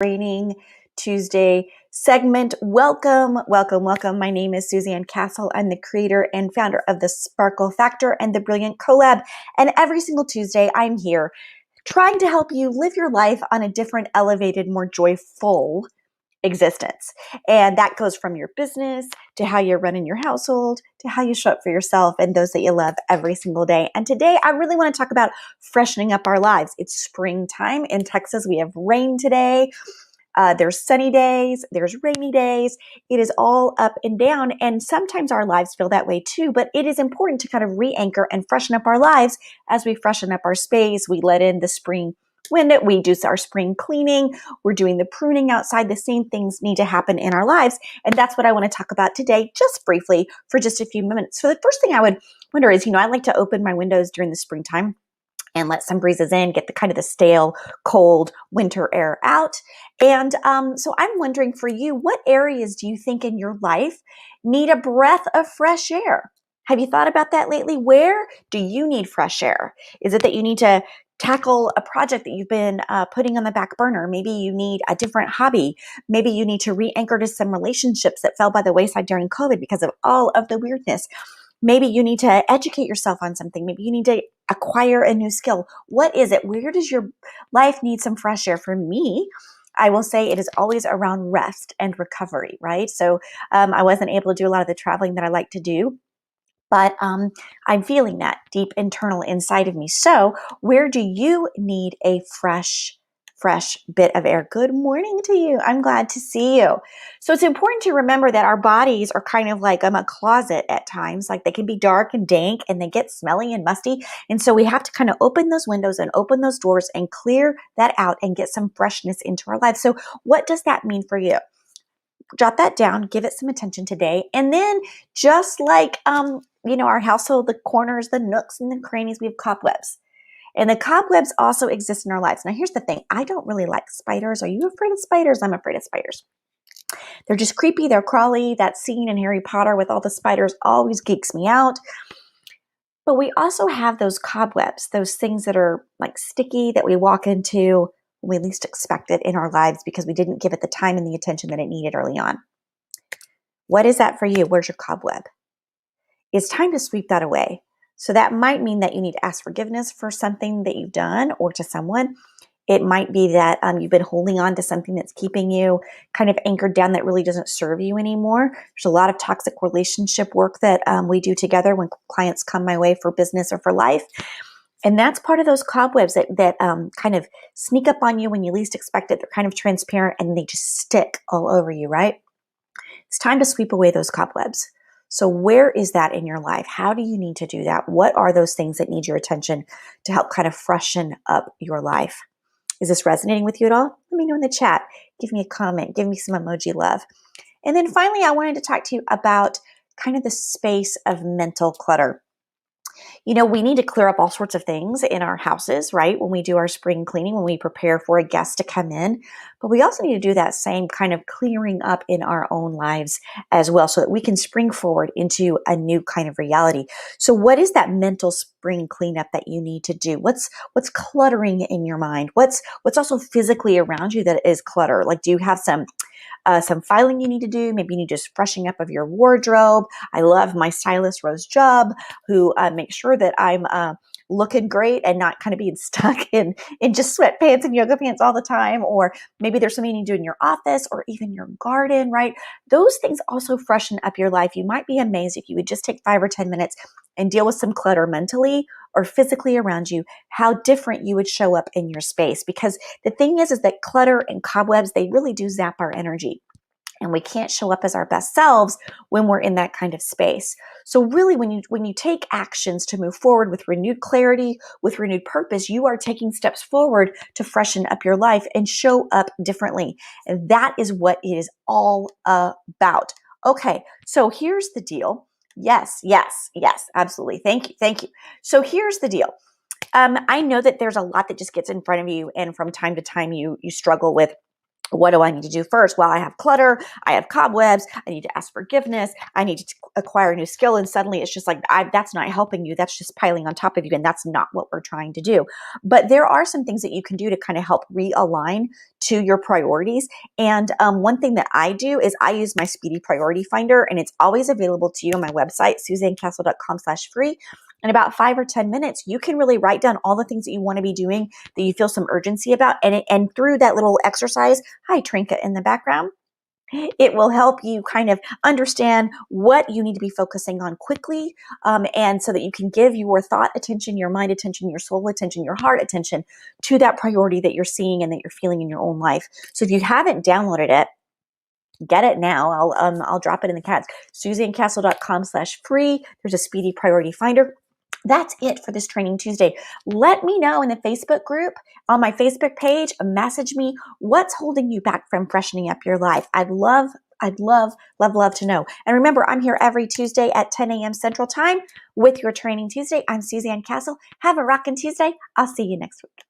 Raining Tuesday segment. Welcome, welcome, welcome. My name is Suzanne Castle. I'm the creator and founder of the Sparkle Factor and the Brilliant Collab. And every single Tuesday, I'm here trying to help you live your life on a different, elevated, more joyful existence. And that goes from your business to how you're running your household to how you show up for yourself and those that you love every single day. And today I really want to talk about freshening up our lives. It's springtime in Texas. We have rain today. There's sunny days, there's rainy days. It is all up and down. And sometimes our lives feel that way too, but it is important to kind of re-anchor and freshen up our lives as we freshen up our space. We let in the spring wind, we do our spring cleaning, we're doing the pruning outside. The same things need to happen in our lives. And that's what I want to talk about today, just briefly for just a few minutes. So the first thing I would wonder is, I like to open my windows during the springtime and let some breezes in, get the kind of the stale, cold winter air out. And so I'm wondering for you, what areas do you think in your life need a breath of fresh air? Have you thought about that lately? Where do you need fresh air? Is it that you need to tackle a project that you've been putting on the back burner? Maybe you need a different hobby. Maybe you need to re-anchor to some relationships that fell by the wayside during COVID because of all of the weirdness. Maybe you need to educate yourself on something. Maybe you need to acquire a new skill. What is it? Where does your life need some fresh air? For me, I will say it is always around rest and recovery, right? So I wasn't able to do a lot of the traveling that I like to do, but I'm feeling that deep internal inside of me. So where do you need a fresh bit of air? Good morning to you. I'm glad to see you. So it's important to remember that our bodies are kind of like a closet at times. Like they can be dark and dank and they get smelly and musty. And so we have to kind of open those windows and open those doors and clear that out and get some freshness into our lives. So what does that mean for you? Jot that down, give it some attention today. And then just like, our household, the corners, the nooks and the crannies, we have cobwebs. And the cobwebs also exist in our lives. Now, here's the thing. I don't really like spiders. Are you afraid of spiders? I'm afraid of spiders. They're just creepy. They're crawly. That scene in Harry Potter with all the spiders always geeks me out. But we also have those cobwebs, those things that are like sticky that we walk into when we least expect it in our lives because we didn't give it the time and the attention that it needed early on. What is that for you? Where's your cobweb? It's time to sweep that away. So that might mean that you need to ask forgiveness for something that you've done or to someone. It might be that you've been holding on to something that's keeping you kind of anchored down that really doesn't serve you anymore. There's a lot of toxic relationship work that we do together when clients come my way for business or for life. And that's part of those cobwebs that kind of sneak up on you when you least expect it. They're kind of transparent and they just stick all over you, right? It's time to sweep away those cobwebs. So where is that in your life? How do you need to do that? What are those things that need your attention to help kind of freshen up your life? Is this resonating with you at all? Let me know in the chat. Give me a comment. Give me some emoji love. And then finally, I wanted to talk to you about kind of the space of mental clutter. We need to clear up all sorts of things in our houses, right? When we do our spring cleaning, when we prepare for a guest to come in. But we also need to do that same kind of clearing up in our own lives as well so that we can spring forward into a new kind of reality. So what is that mental spring cleanup that you need to do? What's cluttering in your mind? What's also physically around you that is clutter? Like, do you have some filing you need to do? Maybe you need just freshening up of your wardrobe. I love my stylist, Rose Jubb, who makes sure that I'm looking great and not kind of being stuck in just sweatpants and yoga pants all the time. Or maybe there's something you need to do in your office or even your garden, right? Those things also freshen up your life. You might be amazed if you would just take 5 or 10 minutes and deal with some clutter mentally or physically around you, how different you would show up in your space. Because the thing is that clutter and cobwebs, they really do zap our energy. And we can't show up as our best selves when we're in that kind of space. So really, when you take actions to move forward with renewed clarity, with renewed purpose, you are taking steps forward to freshen up your life and show up differently. And that is what it is all about. Okay, so here's the deal. Yes, absolutely. Thank you. So here's the deal. I know that there's a lot that just gets in front of you, and from time to time you struggle with What do I need to do first? Well, I have clutter, I have cobwebs, I need to ask forgiveness, I need to acquire a new skill. And suddenly it's just like, that's not helping you. That's just piling on top of you. And that's not what we're trying to do. But there are some things that you can do to kind of help realign to your priorities. And one thing that I do is I use my Speedy Priority Finder, and it's always available to you on my website, SuzanneCastle.com/free. In about 5 or 10 minutes, you can really write down all the things that you want to be doing that you feel some urgency about. And through that little exercise, hi, Trinket in the background, it will help you kind of understand what you need to be focusing on quickly, and so that you can give your thought attention, your mind attention, your soul attention, your heart attention to that priority that you're seeing and that you're feeling in your own life. So if you haven't downloaded it, get it now. I'll drop it in the chats. SuzanneCastle.com/free. There's a Speedy Priority Finder. That's it for this Training Tuesday. Let me know in the Facebook group, on my Facebook page, message me what's holding you back from freshening up your life. I'd love to know. And remember, I'm here every Tuesday at 10 a.m. Central Time with your Training Tuesday. I'm Suzanne Castle. Have a rockin' Tuesday. I'll see you next week.